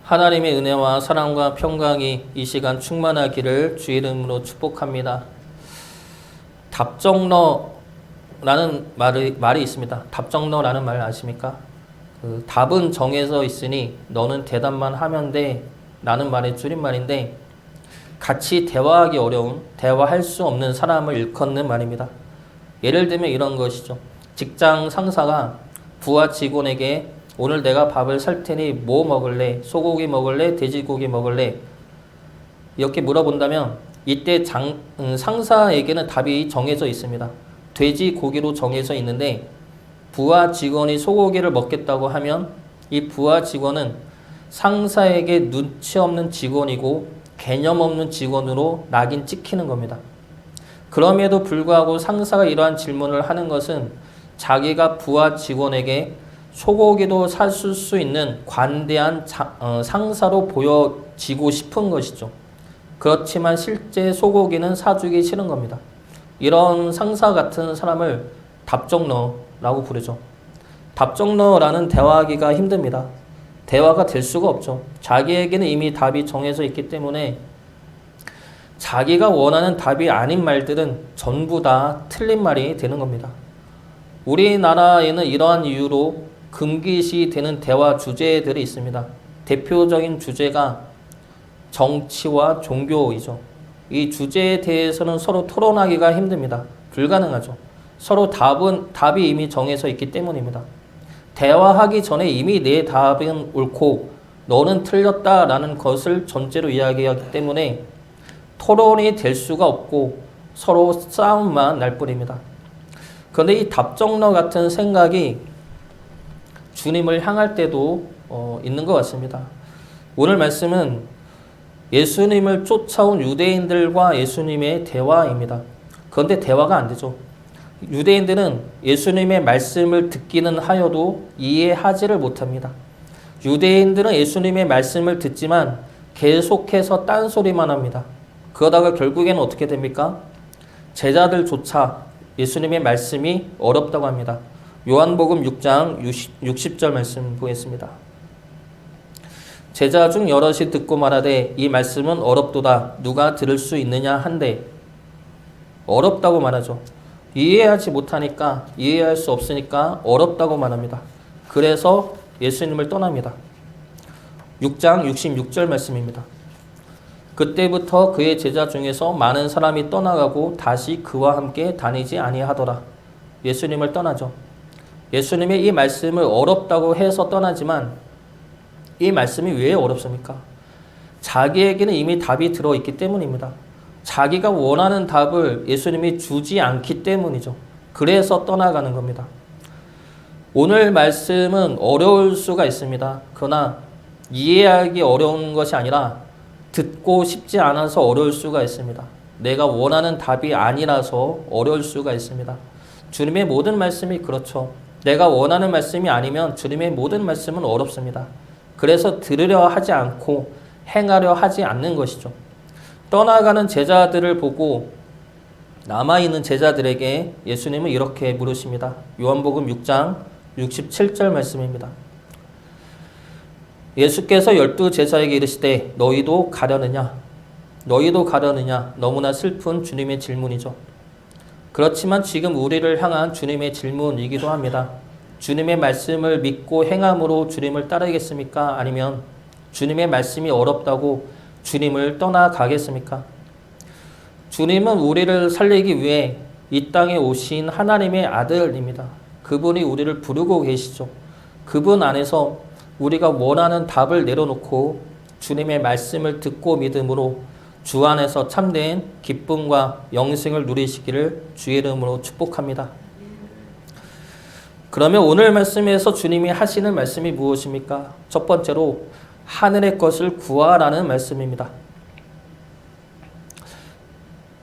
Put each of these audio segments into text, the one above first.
하나님의 은혜와 사랑과 평강이 이 시간 충만하기를 주의 이름으로 축복합니다. 답정너라는 말이 있습니다. 답정너라는 말 아십니까? 답은 정해져 있으니 너는 대답만 하면 돼 라는 말의 줄임말인데, 같이 대화하기 어려운, 대화할 수 없는 사람을 일컫는 말입니다. 예를 들면 이런 것이죠. 직장 상사가 부하 직원에게 오늘 내가 밥을 살 테니 뭐 먹을래? 소고기 먹을래? 돼지고기 먹을래? 이렇게 물어본다면 이때 상사에게는 답이 정해져 있습니다. 돼지고기로 정해져 있는데, 부하 직원이 소고기를 먹겠다고 하면 이 부하 직원은 상사에게 눈치 없는 직원이고 개념 없는 직원으로 낙인 찍히는 겁니다. 그럼에도 불구하고 상사가 이러한 질문을 하는 것은 자기가 부하 직원에게 소고기도 사줄 수 있는 관대한 상사로 보여지고 싶은 것이죠. 그렇지만 실제 소고기는 사주기 싫은 겁니다. 이런 상사 같은 사람을 답정너라고 부르죠. 답정너라는 대화하기가 힘듭니다. 대화가 될 수가 없죠. 자기에게는 이미 답이 정해져 있기 때문에 자기가 원하는 답이 아닌 말들은 전부 다 틀린 말이 되는 겁니다. 우리나라에는 이러한 이유로 금기시되는 대화 주제들이 있습니다. 대표적인 주제가 정치와 종교이죠. 이 주제에 대해서는 서로 토론하기가 힘듭니다. 불가능하죠. 서로 답이 이미 정해져 있기 때문입니다. 대화하기 전에 이미 내 답은 옳고 너는 틀렸다라는 것을 전제로 이야기하기 때문에 토론이 될 수가 없고 서로 싸움만 날 뿐입니다. 그런데 이 답정너 같은 생각이 주님을 향할 때도 있는 것 같습니다. 오늘 말씀은 예수님을 쫓아온 유대인들과 예수님의 대화입니다. 그런데 대화가 안 되죠. 유대인들은 예수님의 말씀을 듣기는 하여도 이해하지를 못합니다. 유대인들은 예수님의 말씀을 듣지만 계속해서 딴소리만 합니다. 그러다가 결국에는 어떻게 됩니까? 제자들조차 예수님의 말씀이 어렵다고 합니다. 요한복음 6장 60절 말씀 보겠습니다. 제자 중 여럿이 듣고 말하되 이 말씀은 어렵도다 누가 들을 수 있느냐 한데, 어렵다고 말하죠. 이해하지 못하니까, 이해할 수 없으니까 어렵다고 말합니다. 그래서 예수님을 떠납니다. 6장 66절 말씀입니다. 그때부터 그의 제자 중에서 많은 사람이 떠나가고 다시 그와 함께 다니지 아니하더라. 예수님을 떠나죠. 예수님의 이 말씀을 어렵다고 해서 떠나지만 이 말씀이 왜 어렵습니까? 자기에게는 이미 답이 들어있기 때문입니다. 자기가 원하는 답을 예수님이 주지 않기 때문이죠. 그래서 떠나가는 겁니다. 오늘 말씀은 어려울 수가 있습니다. 그러나 이해하기 어려운 것이 아니라 듣고 싶지 않아서 어려울 수가 있습니다. 내가 원하는 답이 아니라서 어려울 수가 있습니다. 주님의 모든 말씀이 그렇죠. 내가 원하는 말씀이 아니면 주님의 모든 말씀은 어렵습니다. 그래서 들으려 하지 않고 행하려 하지 않는 것이죠. 떠나가는 제자들을 보고 남아있는 제자들에게 예수님은 이렇게 물으십니다. 요한복음 6장 67절 말씀입니다. 예수께서 12 제자에게 이르시되 너희도 가려느냐? 너희도 가려느냐? 너무나 슬픈 주님의 질문이죠. 그렇지만 지금 우리를 향한 주님의 질문이기도 합니다. 주님의 말씀을 믿고 행함으로 주님을 따르겠습니까? 아니면 주님의 말씀이 어렵다고 주님을 떠나가겠습니까? 주님은 우리를 살리기 위해 이 땅에 오신 하나님의 아들입니다. 그분이 우리를 부르고 계시죠. 그분 안에서 우리가 원하는 답을 내려놓고 주님의 말씀을 듣고 믿음으로 주 안에서 참된 기쁨과 영생을 누리시기를 주의 이름으로 축복합니다. 그러면 오늘 말씀에서 주님이 하시는 말씀이 무엇입니까? 첫 번째로 하늘의 것을 구하라는 말씀입니다.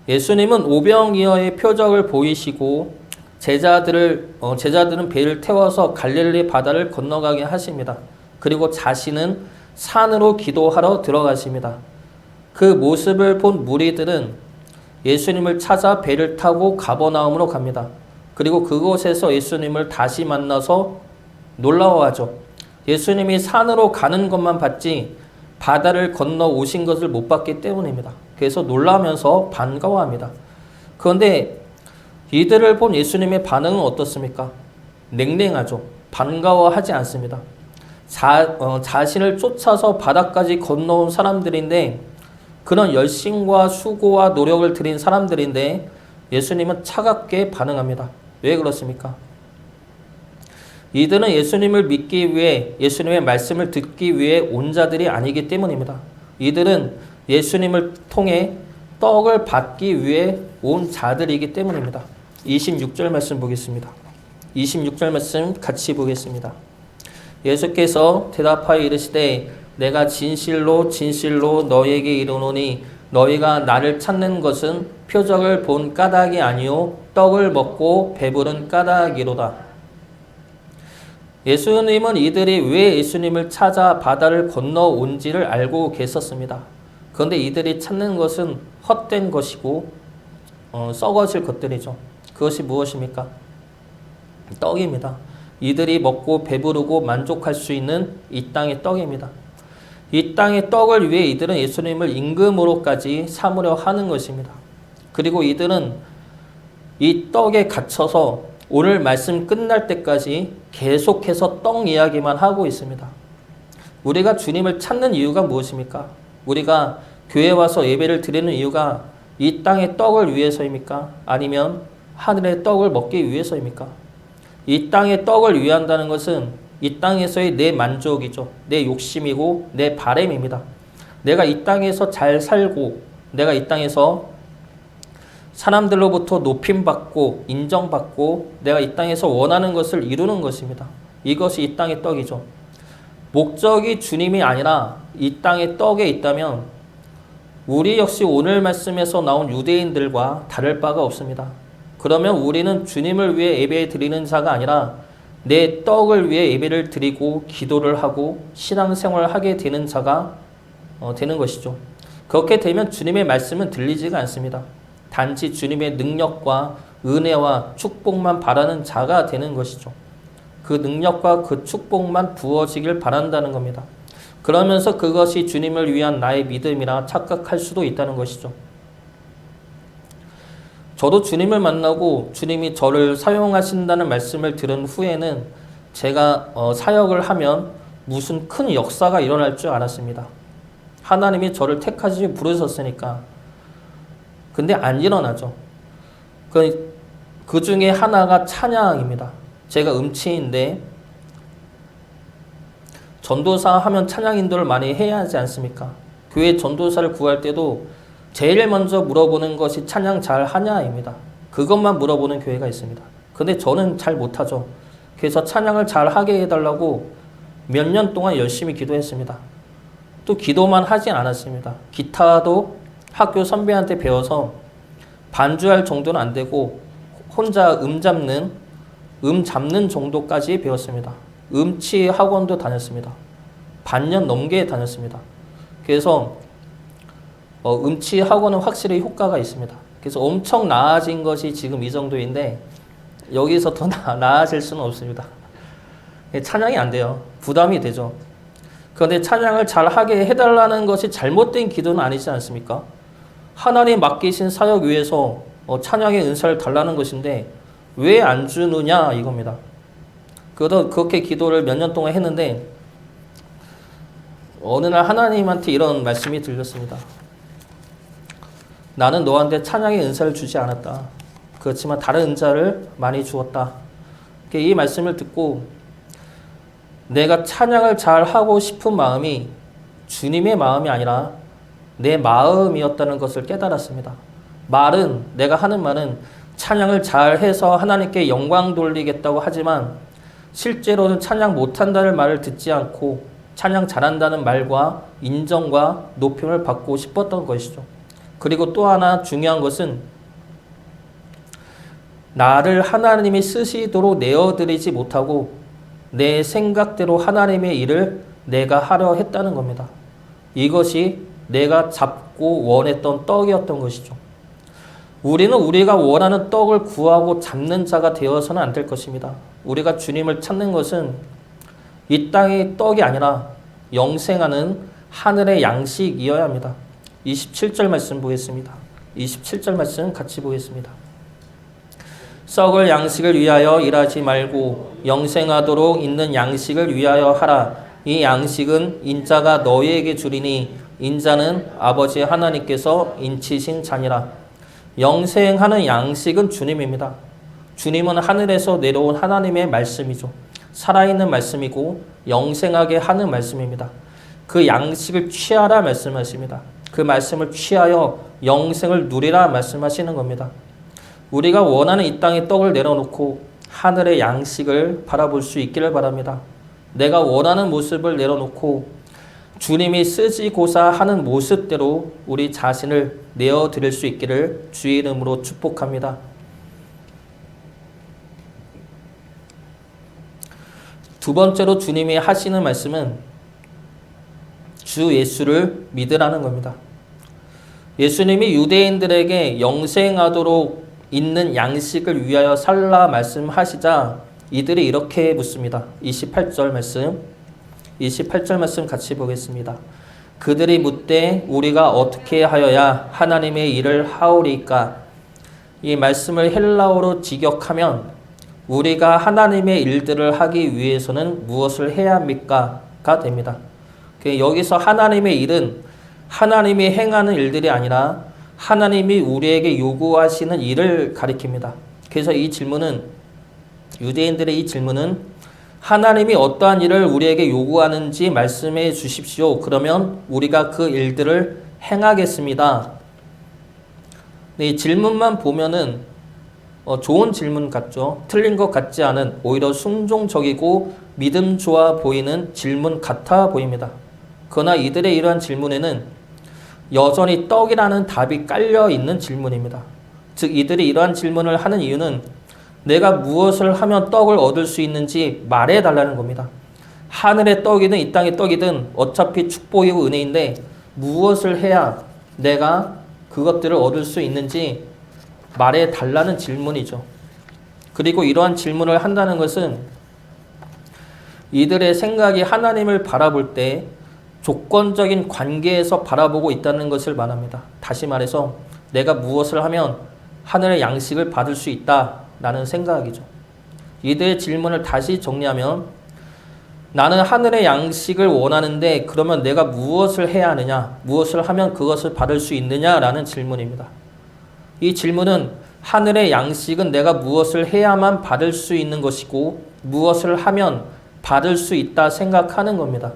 예수님은 오병이어의 표적을 보이시고 제자들은 배를 태워서 갈릴리 바다를 건너가게 하십니다. 그리고 자신은 산으로 기도하러 들어가십니다. 그 모습을 본 무리들은 예수님을 찾아 배를 타고 가버나움으로 갑니다. 그리고 그곳에서 예수님을 다시 만나서 놀라워하죠. 예수님이 산으로 가는 것만 봤지 바다를 건너 오신 것을 못 봤기 때문입니다. 그래서 놀라면서 반가워합니다. 그런데 이들을 본 예수님의 반응은 어떻습니까? 냉랭하죠. 반가워하지 않습니다. 자신을 쫓아서 바다까지 건너온 사람들인데, 그런 열심과 수고와 노력을 들인 사람들인데 예수님은 차갑게 반응합니다. 왜 그렇습니까? 이들은 예수님을 믿기 위해, 예수님의 말씀을 듣기 위해 온 자들이 아니기 때문입니다. 이들은 예수님을 통해 떡을 받기 위해 온 자들이기 때문입니다. 26절 말씀 보겠습니다. 26절 말씀 같이 보겠습니다. 예수께서 대답하여 이르시되 내가 진실로 진실로 너희에게 이르노니 너희가 나를 찾는 것은 표적을 본 까닭이 아니요 떡을 먹고 배부른 까닭이로다. 예수님은 이들이 왜 예수님을 찾아 바다를 건너온지를 알고 계셨습니다. 그런데 이들이 찾는 것은 헛된 것이고 썩어질 것들이죠. 그것이 무엇입니까? 떡입니다. 이들이 먹고 배부르고 만족할 수 있는 이 땅의 떡입니다. 이 땅의 떡을 위해 이들은 예수님을 임금으로까지 삼으려 하는 것입니다. 그리고 이들은 이 떡에 갇혀서 오늘 말씀 끝날 때까지 계속해서 떡 이야기만 하고 있습니다. 우리가 주님을 찾는 이유가 무엇입니까? 우리가 교회 와서 예배를 드리는 이유가 이 땅의 떡을 위해서입니까? 아니면 하늘의 떡을 먹기 위해서입니까? 이 땅의 떡을 위한다는 것은 이 땅에서의 내 만족이죠. 내 욕심이고 내 바램입니다. 내가 이 땅에서 잘 살고 내가 이 땅에서 사람들로부터 높임받고 인정받고 내가 이 땅에서 원하는 것을 이루는 것입니다. 이것이 이 땅의 떡이죠. 목적이 주님이 아니라 이 땅의 떡에 있다면 우리 역시 오늘 말씀에서 나온 유대인들과 다를 바가 없습니다. 그러면 우리는 주님을 위해 예배 드리는 자가 아니라 내 떡을 위해 예배를 드리고 기도를 하고 신앙생활을 하게 되는 자가 되는 것이죠. 그렇게 되면 주님의 말씀은 들리지가 않습니다. 단지 주님의 능력과 은혜와 축복만 바라는 자가 되는 것이죠. 그 능력과 그 축복만 부어지길 바란다는 겁니다. 그러면서 그것이 주님을 위한 나의 믿음이라 착각할 수도 있다는 것이죠. 저도 주님을 만나고 주님이 저를 사용하신다는 말씀을 들은 후에는 제가 사역을 하면 무슨 큰 역사가 일어날 줄 알았습니다. 하나님이 저를 택하시 부르셨으니까. 근데 안 일어나죠. 그 중에 하나가 찬양입니다. 제가 음치인데 전도사 하면 찬양 인도를 많이 해야 하지 않습니까? 교회 전도사를 구할 때도 제일 먼저 물어보는 것이 찬양 잘 하냐입니다. 그것만 물어보는 교회가 있습니다. 근데 저는 잘 못하죠. 그래서 찬양을 잘 하게 해달라고 몇 년 동안 열심히 기도했습니다. 또 기도만 하진 않았습니다. 기타도 학교 선배한테 배워서 반주할 정도는 안 되고 혼자 음 잡는 정도까지 배웠습니다. 음치 학원도 다녔습니다. 반년 넘게 다녔습니다. 그래서 음치 학원은 확실히 효과가 있습니다. 그래서 엄청 나아진 것이 지금 이 정도인데 여기서 더 나아질 수는 없습니다. 찬양이 안 돼요. 부담이 되죠. 그런데 찬양을 잘하게 해달라는 것이 잘못된 기도는 아니지 않습니까? 하나님 맡기신 사역 위에서 찬양의 은사를 달라는 것인데 왜 안 주느냐 이겁니다. 그렇게 기도를 몇 년 동안 했는데 어느 날 하나님한테 이런 말씀이 들렸습니다. 나는 너한테 찬양의 은사를 주지 않았다. 그렇지만 다른 은사를 많이 주었다. 이 말씀을 듣고 내가 찬양을 잘 하고 싶은 마음이 주님의 마음이 아니라 내 마음이었다는 것을 깨달았습니다. 내가 하는 말은 찬양을 잘해서 하나님께 영광 돌리겠다고 하지만 실제로는 찬양 못한다는 말을 듣지 않고 찬양 잘한다는 말과 인정과 높임을 받고 싶었던 것이죠. 그리고 또 하나 중요한 것은 나를 하나님이 쓰시도록 내어드리지 못하고 내 생각대로 하나님의 일을 내가 하려 했다는 겁니다. 이것이 내가 잡고 원했던 떡이었던 것이죠. 우리는 우리가 원하는 떡을 구하고 잡는 자가 되어서는 안 될 것입니다. 우리가 주님을 찾는 것은 이 땅의 떡이 아니라 영생하는 하늘의 양식이어야 합니다. 27절 말씀 보겠습니다. 27절 말씀 같이 보겠습니다. 썩을 양식을 위하여 일하지 말고 영생하도록 있는 양식을 위하여 하라. 이 양식은 인자가 너희에게 주리니 인자는 아버지 하나님께서 인치신 자니라. 영생하는 양식은 주님입니다. 주님은 하늘에서 내려온 하나님의 말씀이죠. 살아있는 말씀이고 영생하게 하는 말씀입니다. 그 양식을 취하라 말씀하십니다. 그 말씀을 취하여 영생을 누리라 말씀하시는 겁니다. 우리가 원하는 이 땅의 떡을 내려놓고 하늘의 양식을 바라볼 수 있기를 바랍니다. 내가 원하는 모습을 내려놓고 주님이 쓰시고자 하는 모습대로 우리 자신을 내어드릴 수 있기를 주의 이름으로 축복합니다. 두 번째로 주님이 하시는 말씀은 주 예수를 믿으라는 겁니다. 예수님이 유대인들에게 영생하도록 있는 양식을 위하여 살라 말씀하시자 이들이 이렇게 묻습니다. 28절 말씀 같이 보겠습니다. 그들이 묻되 우리가 어떻게 하여야 하나님의 일을 하오리까? 이 말씀을 헬라어로 직역하면 우리가 하나님의 일들을 하기 위해서는 무엇을 해야 합니까? 가 됩니다. 여기서 하나님의 일은 하나님이 행하는 일들이 아니라 하나님이 우리에게 요구하시는 일을 가리킵니다. 그래서 이 질문은, 유대인들의 이 질문은 하나님이 어떠한 일을 우리에게 요구하는지 말씀해 주십시오. 그러면 우리가 그 일들을 행하겠습니다. 이 질문만 보면은 좋은 질문 같죠. 틀린 것 같지 않은, 오히려 순종적이고 믿음 좋아 보이는 질문 같아 보입니다. 그러나 이들의 이러한 질문에는 여전히 떡이라는 답이 깔려 있는 질문입니다. 즉 이들이 이러한 질문을 하는 이유는 내가 무엇을 하면 떡을 얻을 수 있는지 말해 달라는 겁니다. 하늘의 떡이든 이 땅의 떡이든 어차피 축복이고 은혜인데 무엇을 해야 내가 그것들을 얻을 수 있는지 말해 달라는 질문이죠. 그리고 이러한 질문을 한다는 것은 이들의 생각이 하나님을 바라볼 때 조건적인 관계에서 바라보고 있다는 것을 말합니다. 다시 말해서 내가 무엇을 하면 하늘의 양식을 받을 수 있다라는 생각이죠. 이들의 질문을 다시 정리하면 나는 하늘의 양식을 원하는데 그러면 내가 무엇을 해야 하느냐? 무엇을 하면 그것을 받을 수 있느냐라는 질문입니다. 이 질문은 하늘의 양식은 내가 무엇을 해야만 받을 수 있는 것이고 무엇을 하면 받을 수 있다 생각하는 겁니다.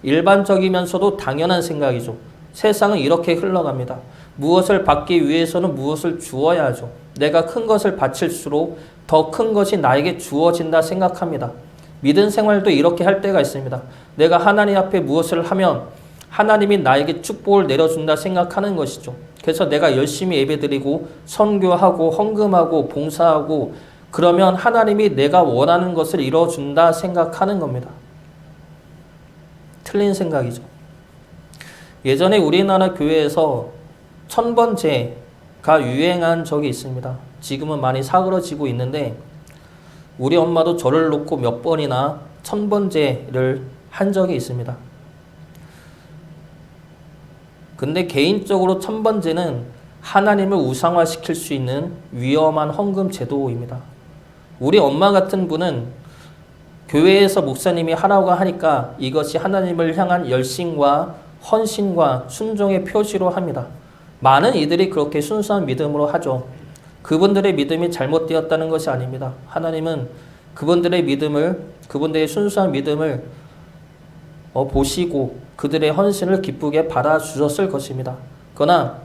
일반적이면서도 당연한 생각이죠. 세상은 이렇게 흘러갑니다. 무엇을 받기 위해서는 무엇을 주어야 하죠. 내가 큰 것을 바칠수록 더 큰 것이 나에게 주어진다 생각합니다. 믿음 생활도 이렇게 할 때가 있습니다. 내가 하나님 앞에 무엇을 하면 하나님이 나에게 축복을 내려준다 생각하는 것이죠. 그래서 내가 열심히 예배드리고 선교하고 헌금하고 봉사하고 그러면 하나님이 내가 원하는 것을 이뤄준다 생각하는 겁니다. 틀린 생각이죠. 예전에 우리나라 교회에서 천번제가 유행한 적이 있습니다. 지금은 많이 사그러지고 있는데 우리 엄마도 저를 놓고 몇 번이나 천번제를 한 적이 있습니다. 근데 개인적으로 천번제는 하나님을 우상화시킬 수 있는 위험한 헌금 제도입니다. 우리 엄마 같은 분은 교회에서 목사님이 하라고 하니까 이것이 하나님을 향한 열심과 헌신과 순종의 표시로 합니다. 많은 이들이 그렇게 순수한 믿음으로 하죠. 그분들의 믿음이 잘못되었다는 것이 아닙니다. 하나님은 그분들의 믿음을, 그분들의 순수한 믿음을 보시고 그들의 헌신을 기쁘게 받아주셨을 것입니다. 그러나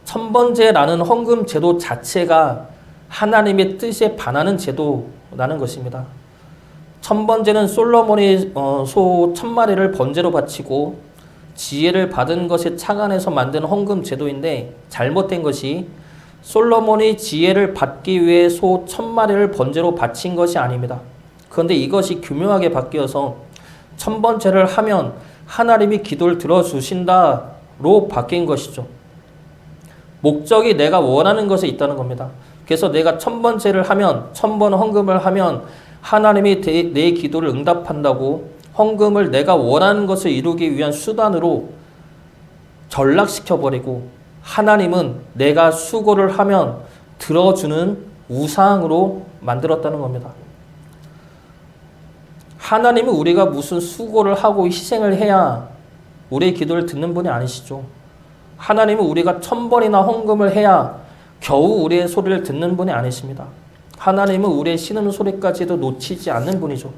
천번제라는 헌금 제도 자체가 하나님의 뜻에 반하는 제도라는 것입니다. 천번제는 솔로몬이 소 1000마리를 번제로 바치고 지혜를 받은 것에 착안해서 만든 헌금 제도인데 잘못된 것이 솔로몬이 지혜를 받기 위해 소 1000마리를 번제로 바친 것이 아닙니다. 그런데 이것이 교묘하게 바뀌어서 천번제를 하면 하나님이 기도를 들어주신다로 바뀐 것이죠. 목적이 내가 원하는 것에 있다는 겁니다. 그래서 내가 천번제를 하면 1000번 헌금을 하면 하나님이 내 기도를 응답한다고 헌금을 내가 원하는 것을 이루기 위한 수단으로 전락시켜버리고 하나님은 내가 수고를 하면 들어주는 우상으로 만들었다는 겁니다. 하나님은 우리가 무슨 수고를 하고 희생을 해야 우리의 기도를 듣는 분이 아니시죠. 하나님은 우리가 1000번이나 헌금을 해야 겨우 우리의 소리를 듣는 분이 아니십니다. 하나님은 우리의 신음소리까지도 놓치지 않는 분이죠.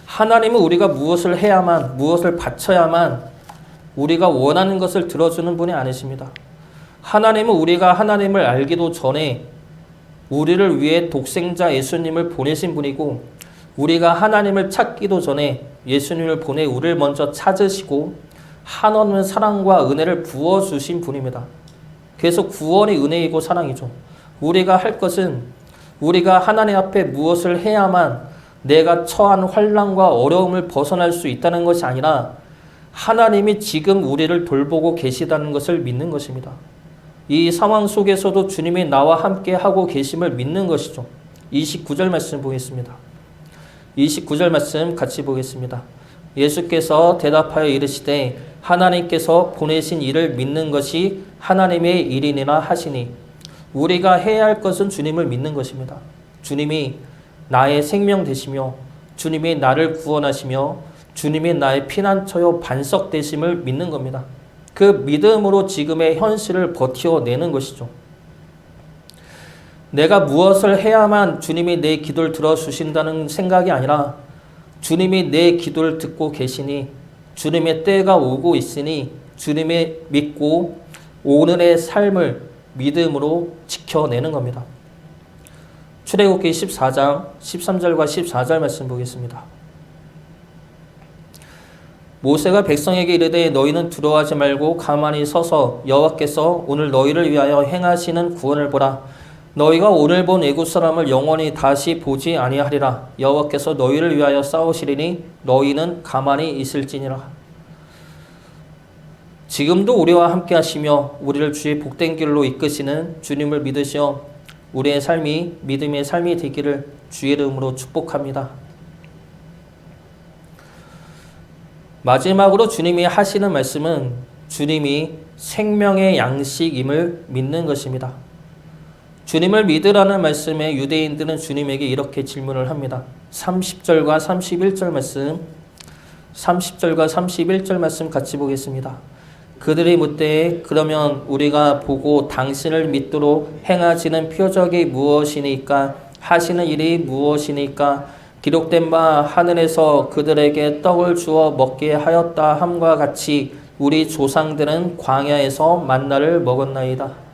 하나님은 우리가 무엇을 해야만, 무엇을 바쳐야만 우리가 원하는 것을 들어주는 분이 아니십니다. 하나님은 우리가 하나님을 알기도 전에 우리를 위해 독생자 예수님을 보내신 분이고, 우리가 하나님을 찾기도 전에 예수님을 보내 우리를 먼저 찾으시고 한없는 사랑과 은혜를 부어주신 분입니다. 그래서 구원이 은혜이고 사랑이죠. 우리가 할 것은 우리가 하나님 앞에 무엇을 해야만 내가 처한 환난과 어려움을 벗어날 수 있다는 것이 아니라 하나님이 지금 우리를 돌보고 계시다는 것을 믿는 것입니다. 이 상황 속에서도 주님이 나와 함께 하고 계심을 믿는 것이죠. 29절 말씀 보겠습니다. 29절 말씀 같이 보겠습니다. 예수께서 대답하여 이르시되 하나님께서 보내신 이를 믿는 것이 하나님의 일이니라 하시니, 우리가 해야 할 것은 주님을 믿는 것입니다. 주님이 나의 생명 되시며 주님이 나를 구원하시며 주님이 나의 피난처요 반석 되심을 믿는 겁니다. 그 믿음으로 지금의 현실을 버텨내는 것이죠. 내가 무엇을 해야만 주님이 내 기도를 들어주신다는 생각이 아니라 주님이 내 기도를 듣고 계시니 주님의 때가 오고 있으니 주님의 믿고 오늘의 삶을 믿음으로 지켜내는 겁니다. 출애굽기 14장 13절과 14절 말씀 보겠습니다. 모세가 백성에게 이르되 너희는 두려워하지 말고 가만히 서서 여호와께서 오늘 너희를 위하여 행하시는 구원을 보라. 너희가 오늘 본 애굽 사람을 영원히 다시 보지 아니하리라. 여호와께서 너희를 위하여 싸우시리니 너희는 가만히 있을지니라. 지금도 우리와 함께 하시며 우리를 주의 복된 길로 이끄시는 주님을 믿으시어 우리의 삶이 믿음의 삶이 되기를 주의 이름으로 축복합니다. 마지막으로 주님이 하시는 말씀은 주님이 생명의 양식임을 믿는 것입니다. 주님을 믿으라는 말씀에 유대인들은 주님에게 이렇게 질문을 합니다. 30절과 31절 말씀, 30절과 31절 말씀 같이 보겠습니다. 그들이 묻되 그러면 우리가 보고 당신을 믿도록 행하시는 표적이 무엇이니까? 하시는 일이 무엇이니까? 기록된 바 하늘에서 그들에게 떡을 주어 먹게 하였다 함과 같이 우리 조상들은 광야에서 만나를 먹었나이다.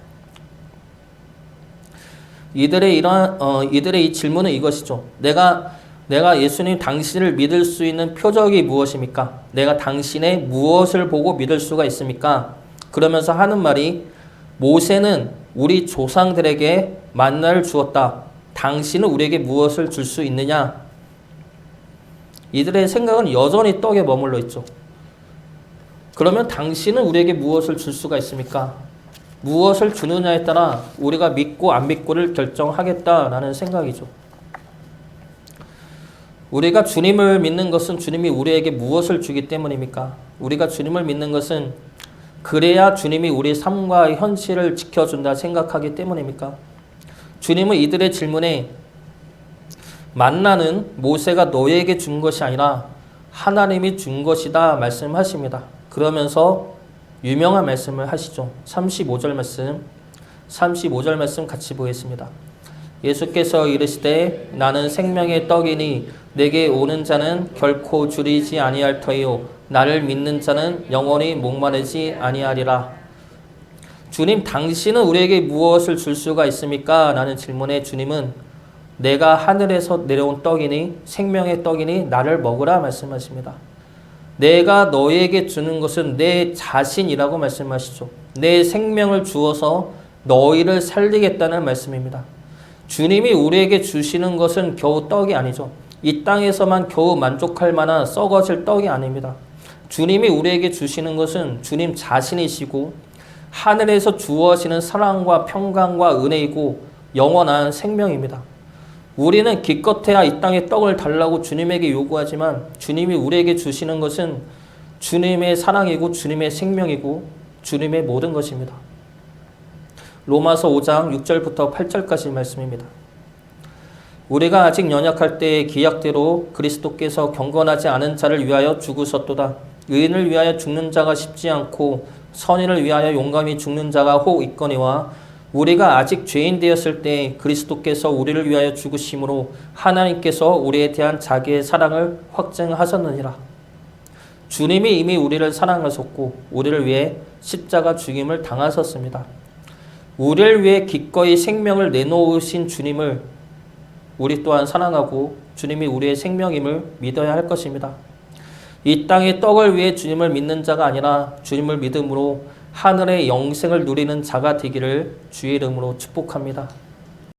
이들의 이 질문은 이것이죠. 내가 예수님 당신을 믿을 수 있는 표적이 무엇입니까? 내가 당신의 무엇을 보고 믿을 수가 있습니까? 그러면서 하는 말이 모세는 우리 조상들에게 만나를 주었다. 당신은 우리에게 무엇을 줄 수 있느냐? 이들의 생각은 여전히 떡에 머물러 있죠. 그러면 당신은 우리에게 무엇을 줄 수가 있습니까? 무엇을 주느냐에 따라 우리가 믿고 안 믿고를 결정하겠다라는 생각이죠. 우리가 주님을 믿는 것은 주님이 우리에게 무엇을 주기 때문입니까? 우리가 주님을 믿는 것은 그래야 주님이 우리 삶과 현실을 지켜준다 생각하기 때문입니까? 주님은 이들의 질문에 만나는 모세가 너에게 준 것이 아니라 하나님이 준 것이다 말씀하십니다. 그러면서 유명한 말씀을 하시죠. 35절 말씀 같이 보겠습니다. 예수께서 이르시되 나는 생명의 떡이니 내게 오는 자는 결코 줄이지 아니할 터이요 나를 믿는 자는 영원히 목마르지 아니하리라. 주님 당신은 우리에게 무엇을 줄 수가 있습니까? 라는 질문에 주님은 내가 하늘에서 내려온 떡이니 생명의 떡이니 나를 먹으라 말씀하십니다. 내가 너에게 주는 것은 내 자신이라고 말씀하시죠. 내 생명을 주어서 너희를 살리겠다는 말씀입니다. 주님이 우리에게 주시는 것은 겨우 떡이 아니죠. 이 땅에서만 겨우 만족할 만한 썩어질 떡이 아닙니다. 주님이 우리에게 주시는 것은 주님 자신이시고 하늘에서 주어지는 사랑과 평강과 은혜이고 영원한 생명입니다. 우리는 기껏해야 이 땅의 떡을 달라고 주님에게 요구하지만 주님이 우리에게 주시는 것은 주님의 사랑이고 주님의 생명이고 주님의 모든 것입니다. 로마서 5장 6절부터 8절까지 말씀입니다. 우리가 아직 연약할 때의 기약대로 그리스도께서 경건하지 않은 자를 위하여 죽으셨도다. 의인을 위하여 죽는 자가 쉽지 않고 선인을 위하여 용감히 죽는 자가 혹 있거니와 우리가 아직 죄인 되었을 때 그리스도께서 우리를 위하여 죽으심으로 하나님께서 우리에 대한 자기의 사랑을 확증하셨느니라. 주님이 이미 우리를 사랑하셨고 우리를 위해 십자가 죽임을 당하셨습니다. 우리를 위해 기꺼이 생명을 내놓으신 주님을 우리 또한 사랑하고 주님이 우리의 생명임을 믿어야 할 것입니다. 이 땅의 떡을 위해 주님을 믿는 자가 아니라 주님을 믿음으로 하늘의 영생을 누리는 자가 되기를 주의 이름으로 축복합니다.